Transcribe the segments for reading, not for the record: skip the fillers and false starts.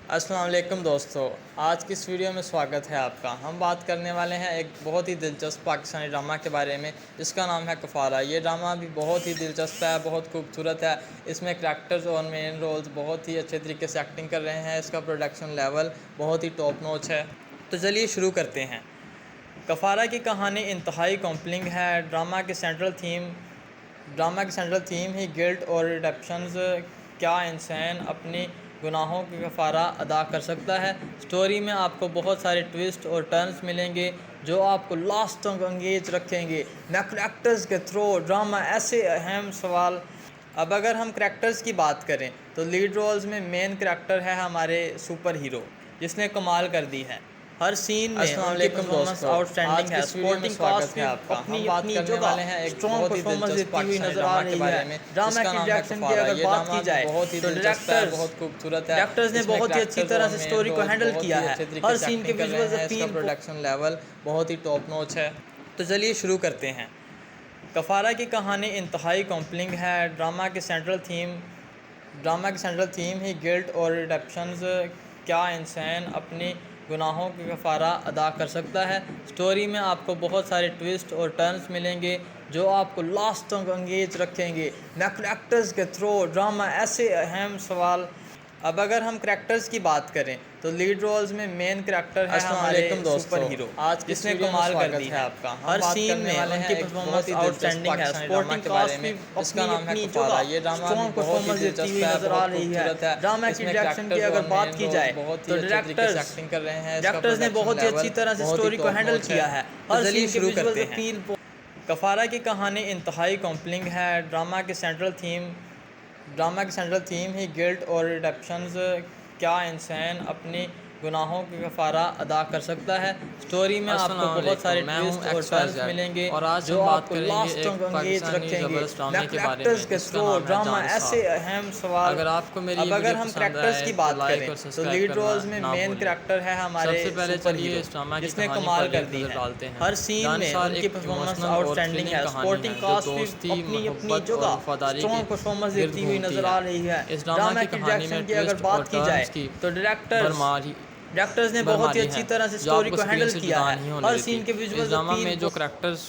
السلام علیکم دوستو، آج کی اس ویڈیو میں سواگت ہے آپ کا۔ ہم بات کرنے والے ہیں ایک بہت ہی دلچسپ پاکستانی ڈرامہ کے بارے میں جس کا نام ہے کفارہ۔ یہ ڈرامہ بھی بہت ہی دلچسپ ہے، بہت خوبصورت ہے۔ اس میں کریکٹرز اور مین رولز بہت ہی اچھے طریقے سے ایکٹنگ کر رہے ہیں۔ اس کا پروڈکشن لیول بہت ہی ٹاپ نوچ ہے۔ تو چلیے شروع کرتے ہیں۔ کفارہ کی کہانی انتہائی کمپلنگ ہے۔ ڈرامہ کی سینٹرل تھیم ہی گلٹ اور ریڈیمپشنز۔ کیا انسان اپنی گناہوں کی کفارہ ادا کر سکتا ہے؟ سٹوری میں آپ کو بہت سارے ٹویسٹ اور ٹرنز ملیں گے جو آپ کو لاسٹ تک انگیج رکھیں گے۔ نہ کریکٹرز کے تھرو ڈرامہ ایسے اہم سوال۔ اب اگر ہم کریکٹرز کی بات کریں تو لیڈ رولز میں مین کریکٹر ہے ہمارے سپر ہیرو جس نے کمال کر دی ہے۔ ہر سین میں ان کی پرفارمنس آؤٹ اسٹینڈنگ ہے۔ سپورٹنگ کاسٹ میں اپنی جگہ اسٹرانگ پرفارمنس دیتی ہوئی نظر آ رہی ہے۔ ڈرامہ کی ڈائریکشن کی اگر بات کی جائے تو ڈائریکٹرز نے بہت ہی اچھی طرح سے سٹوری کو ہینڈل کیا ہے۔ ہر سین کے ویژولز اپیل پروڈکشن لیول بہت ہی ٹاپ نوچ ہے۔ تو چلیے شروع کرتے ہیں۔ کفارہ کی کہانی انتہائی کمپلنگ ہے۔ ڈرامہ کی سینٹرل تھیم ہی گلٹ اور ریڈیمپشنز۔ کیا انسان اپنی گناہوں کی کفارہ ادا کر سکتا ہے؟ سٹوری میں آپ کو بہت سارے ٹویسٹ اور ٹرنز ملیں گے جو آپ کو لاسٹ تک انگیج رکھیں گے۔ نہ کریکٹرز کے تھرو ڈرامہ ایسے اہم سوال۔ اب اگر ہم کریکٹرز کی بات کریں تو لیڈ رولز میں مین کریکٹر ہے ہمارے سپر ہیرو جس نے کمال کر دی ہے۔ ہر سین میں ان کی پرفارمنس آؤٹ اسٹینڈنگ ہے۔ سپورٹنگ کاسٹ بھی اپنی جگہ اسٹرانگ پرفارمنس دیتی ہوئی نظر آ رہی ہے۔ ڈرامہ کی ڈائریکشن کی اگر بات کی جائے تو ڈائریکٹرز نے بہت ہی اچھی طرح سے سٹوری کو ہینڈل کیا ہے۔ ہر سین کے ویژولز اپیل کفارہ کی کہانی انتہائی کمپلنگ ہے۔ ڈرامہ کی سینٹرل تھیم ہی گلٹ اور ریڈیمپشنز۔ کیا انسان اپنی گناہوں کی کفارہ ادا کر سکتا ہے؟ سٹوری میں آپ کو بہت سارے ٹویسٹ اور ٹرنز ملیں گے جو آپ کو لاسٹ تک انگیج رکھیں گے۔ نہ کریکٹرز کے تھرو ڈرامہ ایسے اہم سوال۔ اب اگر ہم کریکٹرز کی بات کریں تو لیڈ رولز میں مین کریکٹر ہے ہمارے سپر ہیرو جس نے کمال کر دی ہے۔ ہر سین میں ان کی پرفارمنس آؤٹ اسٹینڈنگ ہے۔ سپورٹنگ کاسٹ بھی اپنی جگہ اسٹرانگ پرفارمنس دیتی ہوئی نظر آ رہی ہے۔ ڈرامہ کی ڈائریکشن کی اگر بات کی جائے تو ڈائریکٹرز نے بہت ہی اچھی طرح سے سٹوری کو ہینڈل کیا ہے۔ ہر سین کے ویژولز ڈرامہ میں جو کریکٹرز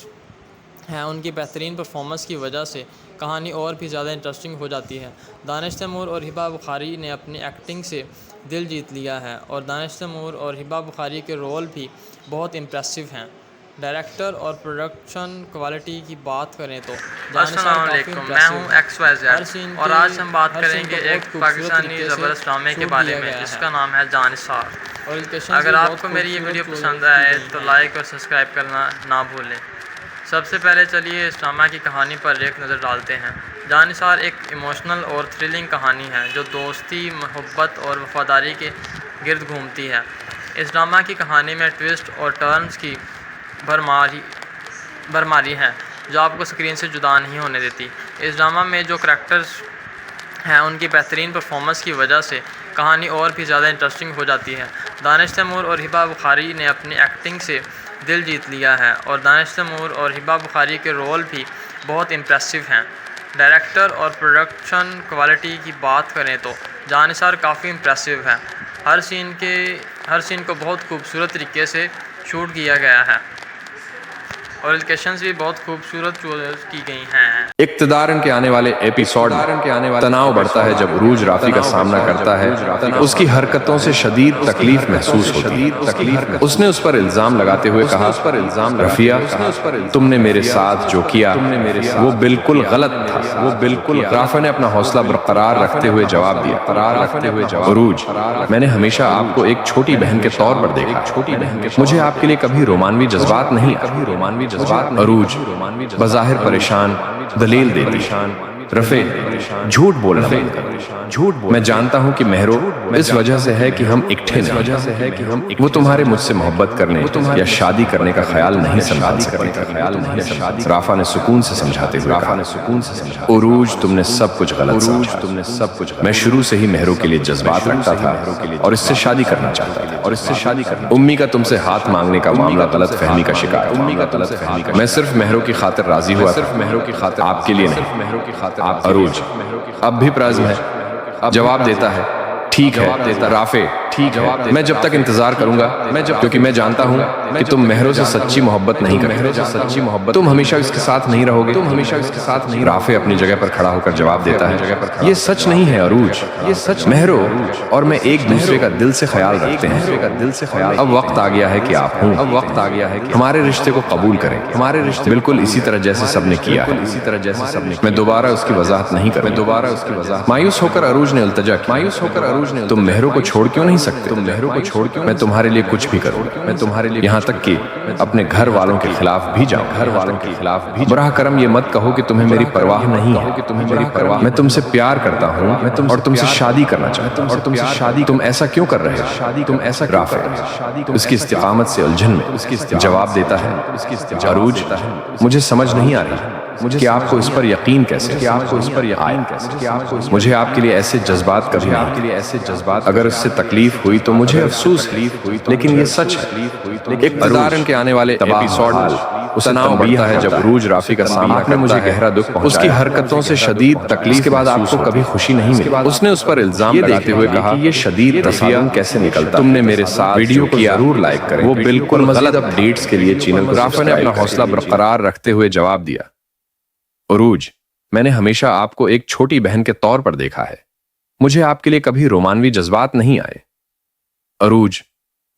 ہیں ان کی بہترین پرفارمنس کی وجہ سے کہانی اور بھی زیادہ انٹرسٹنگ ہو جاتی ہے۔ دانش تیمور اور ہبہ بخاری نے اپنی ایکٹنگ سے دل جیت لیا ہے اور دانش تیمور اور ہبہ بخاری کے رول بھی بہت امپریسو ہیں۔ ڈائریکٹر اور پروڈکشن کوالٹی کی بات کریں تو السلام علیکم، میں ہوں XYZ اور آج ہم بات کریں گے ایک پاکستانی زبردست ڈرامے کے بارے میں جس کا نام ہے جان نثار۔ اگر آپ کو میری یہ ویڈیو پسند آئے تو لائک اور سبسکرائب کرنا نہ بھولیں۔ سب سے پہلے چلیے اس ڈرامہ کی کہانی پر ایک نظر ڈالتے ہیں۔ جان نثار ایک ایموشنل اور تھرلنگ کہانی ہے جو دوستی، محبت اور وفاداری کے گرد گھومتی ہے۔ اس ڈرامہ کی کہانی میں ٹویسٹ اور ٹرنز کی بھرماری ہے جو آپ کو اسکرین سے جدا نہیں ہونے دیتی۔ اس ڈرامہ میں جو کریکٹرز ہیں ان کی بہترین پرفارمنس کی وجہ سے کہانی اور بھی زیادہ انٹرسٹنگ ہو جاتی ہے۔ دانش تیمور اور ہبہ بخاری نے اپنی ایکٹنگ سے دل جیت لیا ہے اور دانش تیمور اور ہبہ بخاری کے رول بھی بہت امپریسو ہیں۔ ڈائریکٹر اور پروڈکشن کوالٹی کی بات کریں تو جان نثار کافی امپریسو ہے۔ ہر سین کو بہت خوبصورت طریقے سے شوٹ کیا گیا ہے اور لوکیشنز بھی بہت خوبصورت چوز کی گئی ہیں۔ اقتدار کے آنے والے ایپیسوڈ تناؤ بڑھتا ہے جب عروج رافی کا سامنا کرتا ہے۔ اس کی حرکتوں سے شدید تکلیف محسوس ہوتی ہے۔ اس نے اس پر الزام لگاتے ہوئے کہا، رفیہ تم نے میرے ساتھ جو کیا وہ بالکل غلط تھا۔ رافع نے اپنا حوصلہ برقرار رکھتے ہوئے جواب دیا، عروج میں نے ہمیشہ آپ کو ایک چھوٹی بہن کے طور پر دیکھا، مجھے آپ کے لیے کبھی رومانوی جذبات نہیں۔ عروج بظاہر پریشان دلیل دیتی، رفیع جھوٹ بولنا بند کر۔ میں جانتا ہوں کہ مہرو اس وجہ سے ہے کہ ہم اکٹھے نہیں، وہ تمہارے مجھ سے محبت کرنے یا شادی کرنے کا خیال نہیں سنبھال سکتی۔ رافع نے سکون سے سمجھاتے ہوئے کہا، عروج تم نے سب کچھ غلط سمجھا، میں شروع سے ہی مہرو کے لیے جذبات رکھتا تھا اور اس سے شادی کرنا چاہتا تھا۔ امی کا تم سے ہاتھ مانگنے کا معاملہ غلط فہمی کا شکار تھا، میں صرف مہرو کی خاطر راضی ہوا تھا، آپ کے لیے نہیں۔ عروج اب بھی پرعزم ہے، جواب دیتا ہے، ٹھیک ہے رافع ٹھیک ہے، میں جب تک انتظار کروں گا کیونکہ میں جانتا ہوں کہ تم مہروں سے سچی محبت نہیں کرتے، تم ہمیشہ اس کے ساتھ نہیں رہو گے۔ رافع اپنی جگہ پر کھڑا ہو کر جواب دیتا ہے، یہ سچ نہیں ہے عروج، مہرو اور میں ایک دوسرے کا دل سے خیال رکھتے ہیں۔ اب وقت آ گیا ہے کہ آپ ہوں، ہمارے رشتے کو قبول کریں، بالکل اسی طرح جیسے سب نے کیا ہے۔ میں دوبارہ اس کی وضاحت نہیں کروں۔ مایوس ہو کر عروج نے التجا کی، تم مہروں کو چھوڑ کیوں نہیں سکتے؟ میں تمہارے لیے کچھ بھی کروں، یہاں تک کہ اپنے گھر والوں کے خلاف بھی جاؤں۔ براہ کرم یہ مت کہو کہ تمہیں میری پرواہ نہیں ہے، میں تم سے پیار کرتا ہوں اور تم سے شادی کرنا چاہتا ہوں۔ تم ایسا کیوں کر رہے ہو؟ رافع اس کی استقامت سے الجھن میں جواب دیتا ہے، عروج مجھے سمجھ نہیں آ رہی کہ آپ کو اس پر یقین کیسے آیا۔ مجھے آپ کے لیے ایسے جذبات کبھی نہیں، اگر اس سے تکلیف ہوئی تو مجھے افسوس ہے، لیکن یہ سچ ہے۔ اقتدار کے آنے والے ایپیسوڈ تناؤ بڑھتا ہے جب عروج رافع کا سامنا کرتا ہے، مجھے گہرا دکھ پہنچایا، اس کی حرکتوں سے شدید تکلیف کے بعد آپ کو کبھی خوشی نہیں ملی۔ اس نے اس پر الزام لگاتے ہوئے کہا کہ یہ شدید تصادم کیسے نکلتا، تم نے میرے ساتھ ویڈیو کو ضرور لائک کریں، وہ بالکل غلط اپڈیٹس کے لیے چینل کو رافع نے اپنا حوصلہ برقرار رکھتے ہوئے جواب دیا، عروج میں نے ہمیشہ آپ کو ایک چھوٹی بہن کے طور پر دیکھا ہے، مجھے آپ کے لیے کبھی رومانوی جذبات نہیں آئے۔ عروج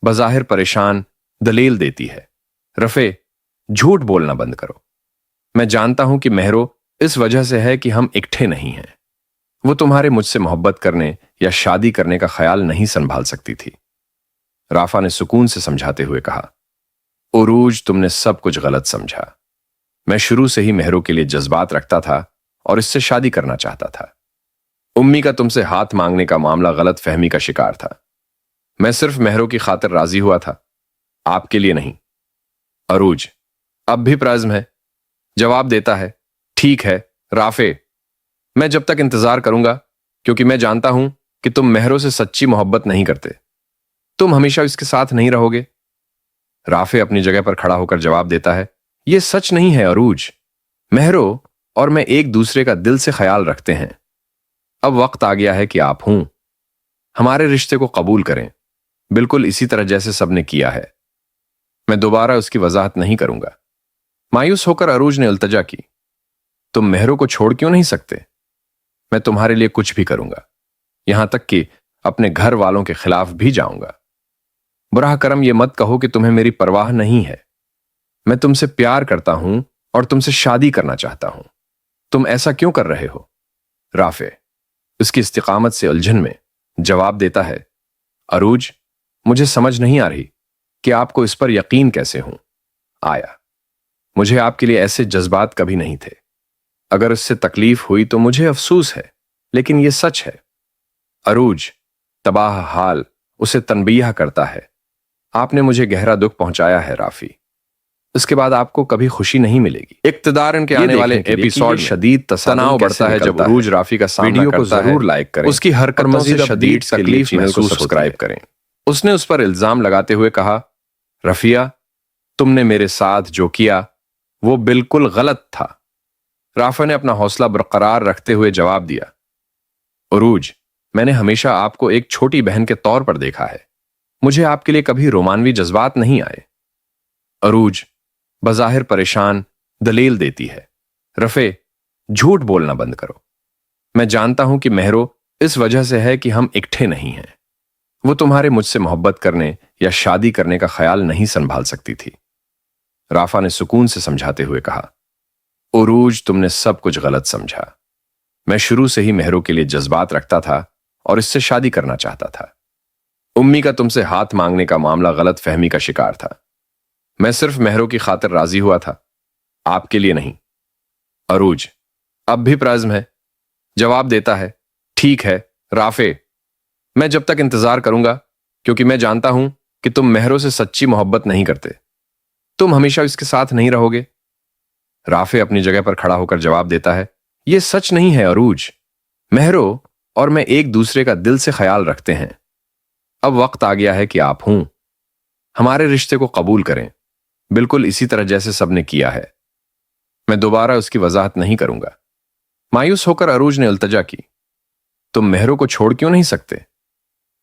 بظاہر پریشان دلیل دیتی ہے، رافع جھوٹ بولنا بند کرو، میں جانتا ہوں کہ مہرو اس وجہ سے ہے کہ ہم اکٹھے نہیں ہیں، وہ تمہارے مجھ سے محبت کرنے یا شادی کرنے کا خیال نہیں سنبھال سکتی تھی۔ رافع نے سکون سے سمجھاتے ہوئے کہا، عروج تم نے سب کچھ غلط سمجھا، میں شروع سے ہی مہرو کے لیے جذبات رکھتا تھا اور اس سے شادی کرنا چاہتا تھا۔ امی کا تم سے ہاتھ مانگنے کا معاملہ غلط فہمی کا شکار تھا، میں صرف مہرو کی خاطر راضی ہوا تھا، آپ کے لیے نہیں۔ عروج اب بھی پرعزم ہے، جواب دیتا ہے، ٹھیک ہے رافع، میں جب تک انتظار کروں گا کیونکہ میں جانتا ہوں کہ تم مہرو سے سچی محبت نہیں کرتے، تم ہمیشہ اس کے ساتھ نہیں رہو گے۔ رافع اپنی جگہ پر کھڑا ہو کر جواب دیتا ہے، یہ سچ نہیں ہے عروج، مہرو اور میں ایک دوسرے کا دل سے خیال رکھتے ہیں۔ اب وقت آ گیا ہے کہ آپ ہوں، ہمارے رشتے کو قبول کریں، بالکل اسی طرح جیسے سب نے کیا ہے۔ میں دوبارہ اس کی وضاحت نہیں کروں گا۔ مایوس ہو کر عروج نے التجا کی، تم مہرو کو چھوڑ کیوں نہیں سکتے؟ میں تمہارے لیے کچھ بھی کروں گا، یہاں تک کہ اپنے گھر والوں کے خلاف بھی جاؤں گا۔ براہ کرم یہ مت کہو کہ تمہیں میری پرواہ نہیں ہے، میں تم سے پیار کرتا ہوں اور تم سے شادی کرنا چاہتا ہوں، تم ایسا کیوں کر رہے ہو؟ رافع اس کی استقامت سے الجھن میں جواب دیتا ہے، عروج مجھے سمجھ نہیں آ رہی کہ آپ کو اس پر یقین کیسے آیا، مجھے آپ کے لیے ایسے جذبات کبھی نہیں تھے، اگر اس سے تکلیف ہوئی تو مجھے افسوس ہے، لیکن یہ سچ ہے۔ عروج تباہ حال اسے تنبیہ کرتا ہے، آپ نے مجھے گہرا دکھ پہنچایا ہے رافع، اس کے بعد آپ کو کبھی خوشی نہیں ملے گی۔ اقتدار کے آنے والے ایپیسوڈ شدید تناؤ بڑھتا ہے جب عروج رافع کا سامنا کرتا ہے، ضرور لائک کریں، اس کی حرکتوں سے شدید تکلیف محسوس سبسکرائب کریں۔ اس نے اس پر الزام لگاتے ہوئے کہا، رفیہ تم نے میرے ساتھ جو کیا وہ بالکل غلط تھا۔ رافع نے اپنا حوصلہ برقرار رکھتے ہوئے جواب دیا، عروج میں نے ہمیشہ آپ کو ایک چھوٹی بہن کے طور پر دیکھا ہے، مجھے آپ کے لیے کبھی رومانوی جذبات نہیں آئے۔ عروج بظاہر پریشان دلیل دیتی ہے، رافع جھوٹ بولنا بند کرو، میں جانتا ہوں کہ مہرو اس وجہ سے ہے کہ ہم اکٹھے نہیں ہیں، وہ تمہارے مجھ سے محبت کرنے یا شادی کرنے کا خیال نہیں سنبھال سکتی تھی۔ رافع نے سکون سے سمجھاتے ہوئے کہا، عروج تم نے سب کچھ غلط سمجھا، میں شروع سے ہی مہرو کے لیے جذبات رکھتا تھا اور اس سے شادی کرنا چاہتا تھا۔ امی کا تم سے ہاتھ مانگنے کا معاملہ غلط فہمی کا شکار تھا، میں صرف مہرو کی خاطر راضی ہوا تھا، آپ کے لیے نہیں۔ عروج اب بھی پرعزم ہے، جواب دیتا ہے، ٹھیک ہے رافع، میں جب تک انتظار کروں گا کیونکہ میں جانتا ہوں کہ تم مہرو سے سچی محبت نہیں کرتے، تم ہمیشہ اس کے ساتھ نہیں رہو گے۔ رافع اپنی جگہ پر کھڑا ہو کر جواب دیتا ہے، یہ سچ نہیں ہے عروج، مہرو اور میں ایک دوسرے کا دل سے خیال رکھتے ہیں۔ اب وقت آ گیا ہے کہ آپ ہوں، ہمارے رشتے کو قبول کریں، بالکل اسی طرح جیسے سب نے کیا ہے۔ میں دوبارہ اس کی وضاحت نہیں کروں گا۔ مایوس ہو کر عروج نے التجا کی، تم مہرو کو چھوڑ کیوں نہیں سکتے؟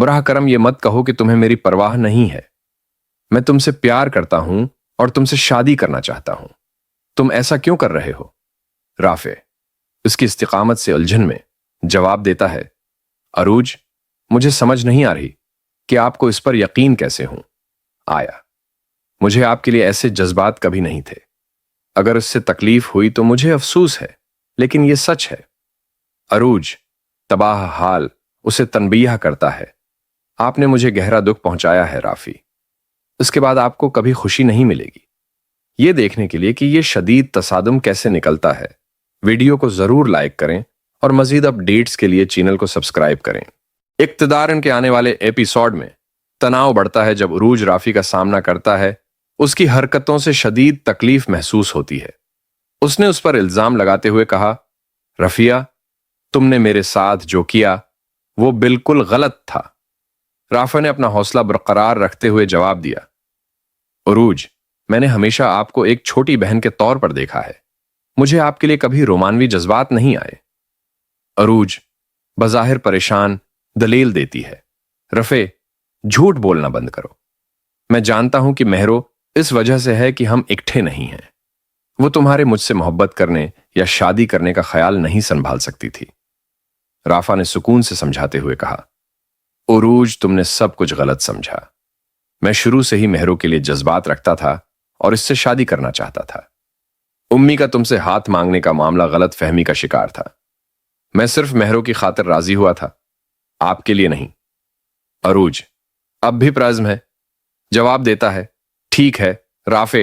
براہ کرم یہ مت کہو کہ تمہیں میری پرواہ نہیں ہے۔ میں تم سے پیار کرتا ہوں اور تم سے شادی کرنا چاہتا ہوں۔ تم ایسا کیوں کر رہے ہو؟ رافع اس کی استقامت سے الجھن میں جواب دیتا ہے، عروج، مجھے سمجھ نہیں آ رہی کہ آپ کو اس پر یقین کیسے ہوں۔ آیا مجھے آپ کے لیے ایسے جذبات کبھی نہیں تھے۔ اگر اس سے تکلیف ہوئی تو مجھے افسوس ہے، لیکن یہ سچ ہے۔ عروج تباہ حال اسے تنبیہ کرتا ہے، آپ نے مجھے گہرا دکھ پہنچایا ہے رافی۔ اس کے بعد آپ کو کبھی خوشی نہیں ملے گی۔ یہ دیکھنے کے لیے کہ یہ شدید تصادم کیسے نکلتا ہے، ویڈیو کو ضرور لائک کریں اور مزید اپ ڈیٹس کے لیے چینل کو سبسکرائب کریں۔ اقتدار کے آنے والے ایپیسوڈ میں تناؤ بڑھتا ہے جب عروج رافی کا سامنا کرتا ہے۔ اس کی حرکتوں سے شدید تکلیف محسوس ہوتی ہے۔ اس نے اس پر الزام لگاتے ہوئے کہا، رفیہ، تم نے میرے ساتھ جو کیا وہ بالکل غلط تھا۔ رافع نے اپنا حوصلہ برقرار رکھتے ہوئے جواب دیا، عروج، میں نے ہمیشہ آپ کو ایک چھوٹی بہن کے طور پر دیکھا ہے۔ مجھے آپ کے لیے کبھی رومانوی جذبات نہیں آئے۔ عروج بظاہر پریشان دلیل دیتی ہے، رفع، جھوٹ بولنا بند کرو۔ میں جانتا ہوں کہ مہرو اس وجہ سے ہے کہ ہم اکٹھے نہیں ہیں۔ وہ تمہارے مجھ سے محبت کرنے یا شادی کرنے کا خیال نہیں سنبھال سکتی تھی۔ رافع نے سکون سے سمجھاتے ہوئے کہا، عروج، تم نے سب کچھ غلط سمجھا۔ میں شروع سے ہی مہرو کے لیے جذبات رکھتا تھا اور اس سے شادی کرنا چاہتا تھا۔ امی کا تم سے ہاتھ مانگنے کا معاملہ غلط فہمی کا شکار تھا۔ میں صرف مہرو کی خاطر راضی ہوا تھا، آپ کے لیے نہیں۔ عروج اب بھی پرعزم ہے، جواب دیتا ہے، ٹھیک ہے رافع،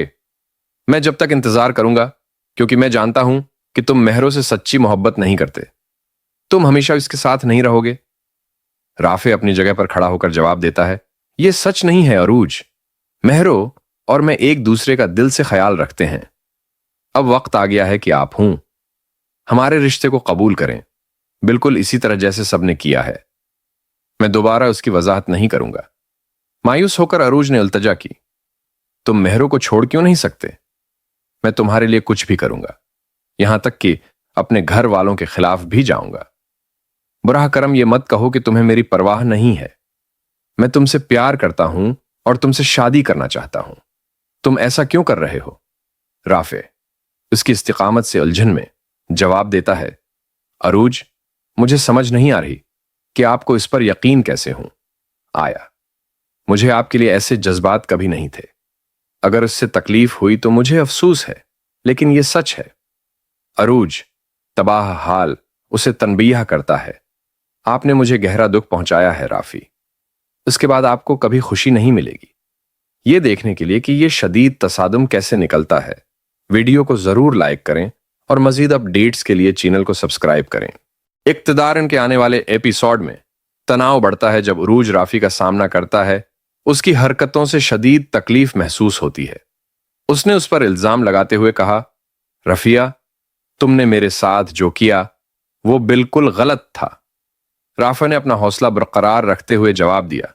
میں جب تک انتظار کروں گا، کیونکہ میں جانتا ہوں کہ تم مہرو سے سچی محبت نہیں کرتے۔ تم ہمیشہ اس کے ساتھ نہیں رہو گے۔ رافع اپنی جگہ پر کھڑا ہو کر جواب دیتا ہے، یہ سچ نہیں ہے عروج۔ مہرو اور میں ایک دوسرے کا دل سے خیال رکھتے ہیں۔ اب وقت آ گیا ہے کہ آپ ہوں۔ ہمارے رشتے کو قبول کریں، بالکل اسی طرح جیسے سب نے کیا ہے۔ میں دوبارہ اس کی وضاحت نہیں کروں گا۔ مایوس ہو کر عروج نے التجا کی، تم مہرو کو چھوڑ کیوں نہیں سکتے؟ میں تمہارے لیے کچھ بھی کروں گا، یہاں تک کہ اپنے گھر والوں کے خلاف بھی جاؤں گا۔ براہ کرم یہ مت کہو کہ تمہیں میری پرواہ نہیں ہے۔ میں تم سے پیار کرتا ہوں اور تم سے شادی کرنا چاہتا ہوں۔ تم ایسا کیوں کر رہے ہو؟ رافع اس کی استقامت سے الجھن میں جواب دیتا ہے، عروج، مجھے سمجھ نہیں آ رہی کہ آپ کو اس پر یقین کیسے ہوں۔ آیا مجھے آپ کے لیے ایسے جذبات کبھی نہیں تھے۔ اگر اس سے تکلیف ہوئی تو مجھے افسوس ہے، لیکن یہ سچ ہے۔ عروج تباہ حال اسے تنبیہ کرتا ہے، آپ نے مجھے گہرا دکھ پہنچایا ہے رافی۔ اس کے بعد آپ کو کبھی خوشی نہیں ملے گی۔ یہ دیکھنے کے لیے کہ یہ شدید تصادم کیسے نکلتا ہے، ویڈیو کو ضرور لائک کریں اور مزید اپ ڈیٹس کے لیے چینل کو سبسکرائب کریں۔ اقتدار کے آنے والے ایپیسوڈ میں تناؤ بڑھتا ہے جب عروج رافی کا سامنا کرتا ہے۔ اس کی حرکتوں سے شدید تکلیف محسوس ہوتی ہے۔ اس نے اس پر الزام لگاتے ہوئے کہا، رفیہ، تم نے میرے ساتھ جو کیا وہ بالکل غلط تھا۔ رافع نے اپنا حوصلہ برقرار رکھتے ہوئے جواب دیا،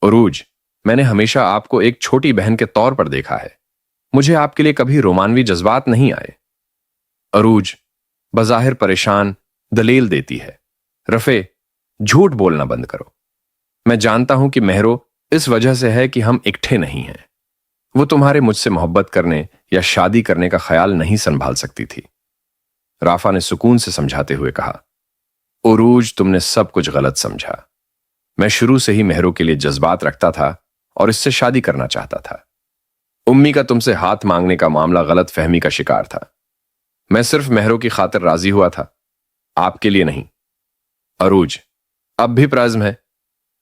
عروج، میں نے ہمیشہ آپ کو ایک چھوٹی بہن کے طور پر دیکھا ہے۔ مجھے آپ کے لیے کبھی رومانوی جذبات نہیں آئے۔ عروج بظاہر پریشان دلیل دیتی ہے، رفع، جھوٹ بولنا بند کرو۔ میں جانتا ہوں کہ مہرو اس وجہ سے ہے کہ ہم اکٹھے نہیں ہیں۔ وہ تمہارے مجھ سے محبت کرنے یا شادی کرنے کا خیال نہیں سنبھال سکتی تھی۔ رافع نے سکون سے سمجھاتے ہوئے کہا، عروج، تم نے سب کچھ غلط سمجھا۔ میں شروع سے ہی مہرو کے لیے جذبات رکھتا تھا اور اس سے شادی کرنا چاہتا تھا۔ امی کا تم سے ہاتھ مانگنے کا معاملہ غلط فہمی کا شکار تھا۔ میں صرف مہرو کی خاطر راضی ہوا تھا، آپ کے لیے نہیں۔ عروج اب بھی پرعزم ہے،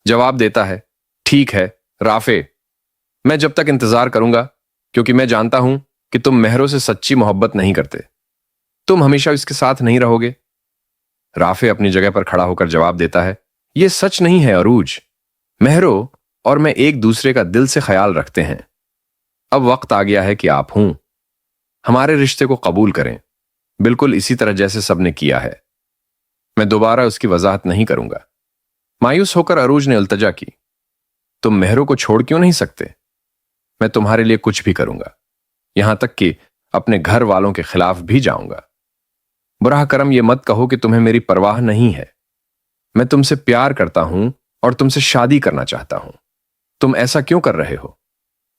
جواب دیتا ہے، ٹھیک ہے رافع، میں جب تک انتظار کروں گا، کیونکہ میں جانتا ہوں کہ تم مہرو سے سچی محبت نہیں کرتے۔ تم ہمیشہ اس کے ساتھ نہیں رہو گے۔ رافع اپنی جگہ پر کھڑا ہو کر جواب دیتا ہے، یہ سچ نہیں ہے عروج۔ مہرو اور میں ایک دوسرے کا دل سے خیال رکھتے ہیں۔ اب وقت آ گیا ہے کہ آپ ہوں۔ ہمارے رشتے کو قبول کریں، بالکل اسی طرح جیسے سب نے کیا ہے۔ میں دوبارہ اس کی وضاحت نہیں کروں گا۔ مایوس ہو کر عروج نے التجا کی، تم مہرو کو چھوڑ کیوں نہیں سکتے؟ میں تمہارے لیے کچھ بھی کروں گا، یہاں تک کہ اپنے گھر والوں کے خلاف بھی جاؤں گا۔ براہ کرم یہ مت کہو کہ تمہیں میری پرواہ نہیں ہے۔ میں تم سے پیار کرتا ہوں اور تم سے شادی کرنا چاہتا ہوں. تم ایسا کیوں کر رہے ہو؟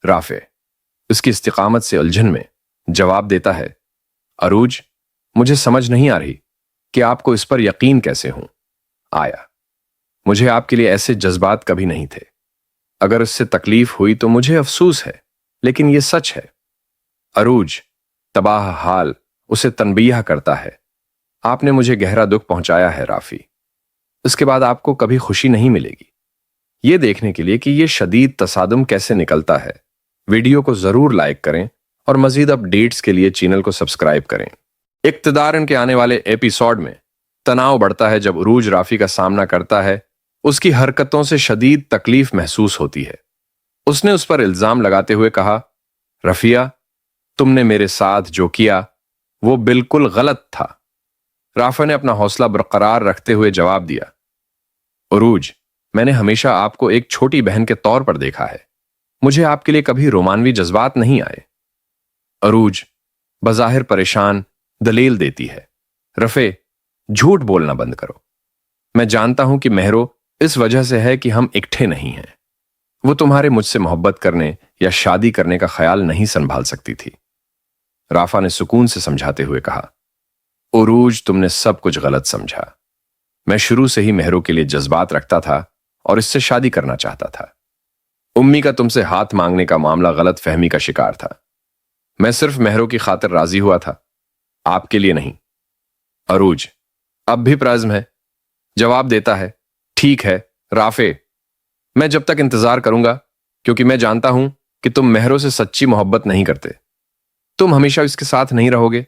رافع اس کی استقامت سے الجھن میں جواب دیتا ہے، عروج مجھے سمجھ نہیں آ رہی کہ آپ کو اس پر یقین کیسے ہوں. آیا مجھے آپ کے لیے ایسے جذبات کبھی نہیں تھے. اگر اس سے تکلیف ہوئی تو مجھے افسوس ہے، لیکن یہ سچ ہے. عروج تباہ حال اسے تنبیہ کرتا ہے، آپ نے مجھے گہرا دکھ پہنچایا ہے رافی. اس کے بعد آپ کو کبھی خوشی نہیں ملے گی. یہ دیکھنے کے لیے کہ یہ شدید تصادم کیسے نکلتا ہے، ویڈیو کو ضرور لائک کریں اور مزید اپ ڈیٹس کے لیے چینل کو سبسکرائب کریں. اقتدارن کے آنے والے ایپیسوڈ میں تناؤ بڑھتا ہے جب عروج رافی کا سامنا کرتا ہے. اس کی حرکتوں سے شدید تکلیف محسوس ہوتی ہے. اس نے اس پر الزام لگاتے ہوئے کہا، رفیہ تم نے میرے ساتھ جو کیا وہ بالکل غلط تھا. رافع نے اپنا حوصلہ برقرار رکھتے ہوئے جواب دیا، عروج میں نے ہمیشہ آپ کو ایک چھوٹی بہن کے طور پر دیکھا ہے. مجھے آپ کے لیے کبھی رومانوی جذبات نہیں آئے. عروج بظاہر پریشان دلیل دیتی ہے، رفع جھوٹ بولنا بند کرو. میں جانتا ہوں کہ مہرو اس وجہ سے ہے کہ ہم اکٹھے نہیں ہیں. وہ تمہارے مجھ سے محبت کرنے یا شادی کرنے کا خیال نہیں سنبھال سکتی تھی. رافع نے سکون سے سمجھاتے ہوئے کہا، عروج تم نے سب کچھ غلط سمجھا. میں شروع سے ہی مہرو کے لیے جذبات رکھتا تھا اور اس سے شادی کرنا چاہتا تھا. امی کا تم سے ہاتھ مانگنے کا معاملہ غلط فہمی کا شکار تھا. میں صرف مہرو کی خاطر راضی ہوا تھا، آپ کے لیے نہیں. عروج اب بھی پرعزم ہے. جواب دیتا ہے، ٹھیک ہے رافع میں جب تک انتظار کروں گا، کیونکہ میں جانتا ہوں کہ تم مہرو سے سچی محبت نہیں کرتے. تم ہمیشہ اس کے ساتھ نہیں رہو گے.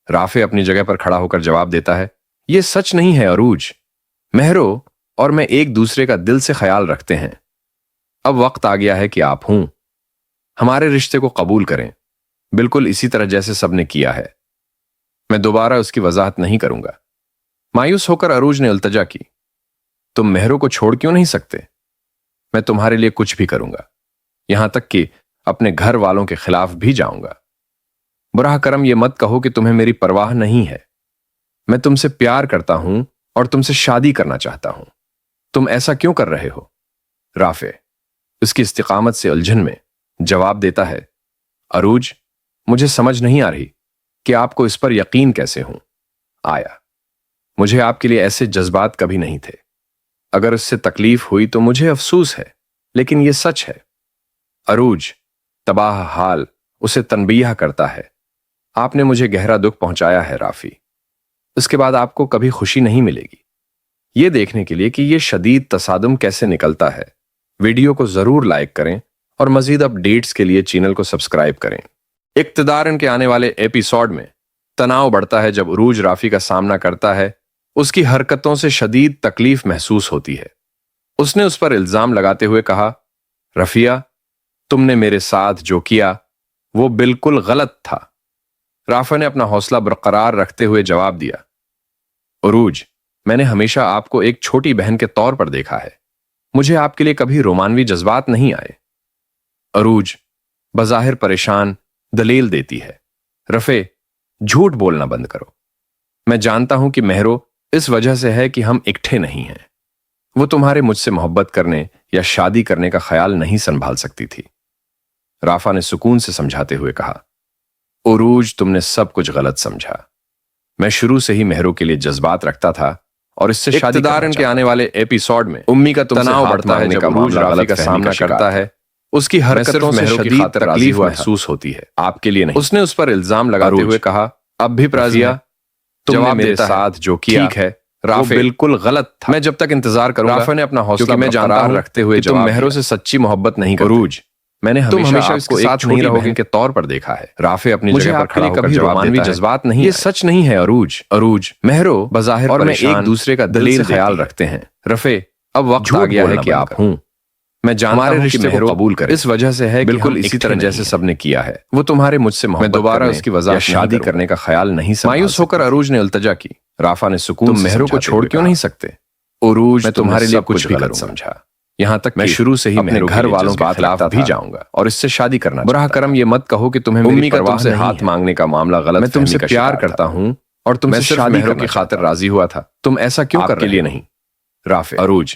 رافع اپنی جگہ پر کھڑا ہو کر جواب دیتا ہے، یہ سچ نہیں ہے عروج. مہرو اور میں ایک دوسرے کا دل سے خیال رکھتے ہیں. اب وقت آ گیا ہے کہ آپ ہوں. ہمارے رشتے کو قبول کریں، بالکل اسی طرح جیسے سب نے کیا ہے. میں دوبارہ اس کی وضاحت نہیں کروں گا. مایوس ہو کر عروج نے التجا کی، تم مہرو کو چھوڑ کیوں نہیں سکتے؟ میں تمہارے لیے کچھ بھی کروں گا، یہاں تک کہ اپنے گھر والوں کے خلاف بھی جاؤں گا. براہ کرم یہ مت کہو کہ تمہیں میری پرواہ نہیں ہے. میں تم سے پیار کرتا ہوں اور تم سے شادی کرنا چاہتا ہوں. تم ایسا کیوں کر رہے ہو؟ رافع اس کی استقامت سے الجھن میں جواب دیتا ہے، عروج مجھے سمجھ نہیں آ رہی کہ آپ کو اس پر یقین کیسے ہوں. آیا مجھے آپ کے لیے ایسے جذبات کبھی نہیں تھے. اگر اس سے تکلیف ہوئی تو مجھے افسوس ہے، لیکن یہ سچ ہے. عروج تباہ حال اسے تنبیہ کرتا ہے، آپ نے مجھے گہرا دکھ پہنچایا ہے رافی. اس کے بعد آپ کو کبھی خوشی نہیں ملے گی. یہ دیکھنے کے لیے کہ یہ شدید تصادم کیسے نکلتا ہے، ویڈیو کو ضرور لائک کریں اور مزید اپ ڈیٹس کے لیے چینل کو سبسکرائب کریں. اقتدارن کے آنے والے ایپیسوڈ میں تناؤ بڑھتا ہے جب عروج رافی کا سامنا کرتا ہے. اس کی حرکتوں سے شدید تکلیف محسوس ہوتی ہے. اس نے اس پر الزام لگاتے ہوئے کہا، رفیہ تم نے میرے ساتھ جو کیا وہ بالکل غلط تھا. رافع نے اپنا حوصلہ برقرار رکھتے ہوئے جواب دیا، عروج میں نے ہمیشہ آپ کو ایک چھوٹی بہن کے طور پر دیکھا ہے. مجھے آپ کے لیے کبھی رومانوی جذبات نہیں آئے. عروج بظاہر پریشان دلیل دیتی ہے، رفع جھوٹ بولنا بند کرو. میں جانتا ہوں کہ مہرو اس وجہ سے ہے کہ ہم اکٹھے نہیں ہیں. وہ تمہارے مجھ سے محبت کرنے یا شادی کرنے کا خیال نہیں سنبھال سکتی تھی. رافع نے سکون سے سمجھاتے ہوئے کہا، عروج تم نے سب کچھ غلط سمجھا. میں شروع سے ہی مہرو کے لیے جذبات رکھتا تھا اور اس سے شادی اقتدارن کے آنے والے ایپیسوڈ میں امی کا تناؤ بڑھتا ہے جب عروج رافی کا سامنا کرتا ہے. اس کی حرکتوں سے شدید تکلیف محسوس ہوتی ہے، آپ کے لیے نہیں. اس نے اس پر الزام لگاتے ہوئے کہا، اب بھی پرعزم ہے. تم نے میرے ساتھ جو کیا ٹھیک ہے رافع بالکل غلط تھا. میں جب تک انتظار کروں گا. رافع نے اپنا حوصلہ میں جانتا ہوں رکھتے ہوئے تم مہرو سے سچی محبت نہیں کرتے. عروج میں نے ہمیشہ اس کو ایک چھوٹی بہن کے طور پر دیکھا ہے. رافع اپنی جگہ پر کھڑا ہو کر جواب دیتا ہے، جذبات نہیں، یہ سچ نہیں ہے عروج. عروج مہرو بظاہر اور میں ایک دوسرے کا دل سے خیال رکھتے ہیں. رفع اب وقت آ گیا ہے کہ آپ ہوں. میں جانتا ہوں کہ مہرو قبول کرے، اس وجہ سے ہے بالکل اسی طرح جیسے سب نے کیا ہے. وہ تمہارے مجھ سے محبت دوبارہ اس کی وضاحت شادی کرنے کا خیال نہیں سنبھال. مایوس ہو کر عروج نے التجا کی. رافع نے سکون سے مہرو کو چھوڑ کیوں نہیں سکتے؟ عروج میں تمہارے لیے کچھ بھی غلط سمجھا، یہاں تک میں شروع سے ہی اپنے گھر والوں کے خلاف بھی جاؤں گا اور اس سے شادی کرنا. براہ کرم یہ مت کہو کہ تمہیں امی کا تم سے ہاتھ مانگنے کا معاملہ غلط. میں تم سے پیار کرتا ہوں اور تم سے شادی کی خاطر راضی ہوا تھا. تم ایسا کیوں کر رہے ہو؟ نہیں رافع. عروج